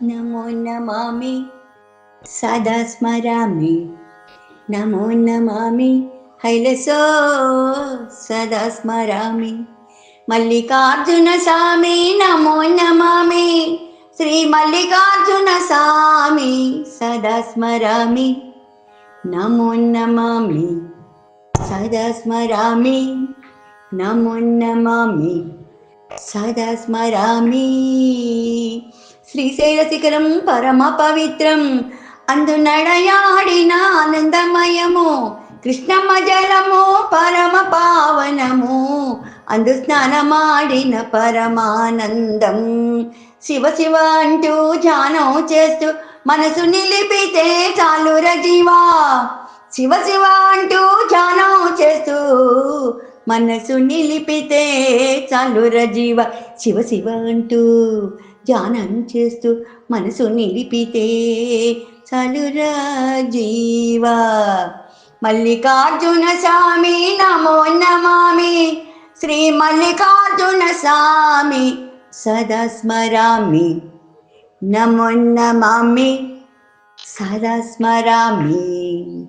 नमो नमामि सदा स्मरामि। नमो नमामि हैलसो सदा स्मरामि। मल्लिकार्जुन स्वामी नमो नमामि। श्री मल्लिकार्जुन स्वामी सदा स्मरामि। नमो नमामि सदा स्मरामि। नमो नमामि सदा स्मरामि. శ్రీశైలశిఖరం పరమ పవిత్రం అందు నడయాడిన ఆనందమయము కృష్ణమ్మ జలము పరమ పావనము అందు స్నానమాడిన పరమానందం. శివ శివ అంటూ ధ్యానం చేస్తూ మనసు నిలిపితే చాలుర జీవా. శివ శివ అంటూ ధ్యానం చేస్తూ మనసు నిలిపితే చాలుర జీవ. శివ శివ అంటూ ధ్యానం చేస్తూ మనసు నిలిపితే చాలురా జీవా. మల్లికార్జున స్వామి నమో నమామి. శ్రీ మల్లికార్జున స్వామి సదా స్మరామి. నమో నమామి సదా స్మరామి.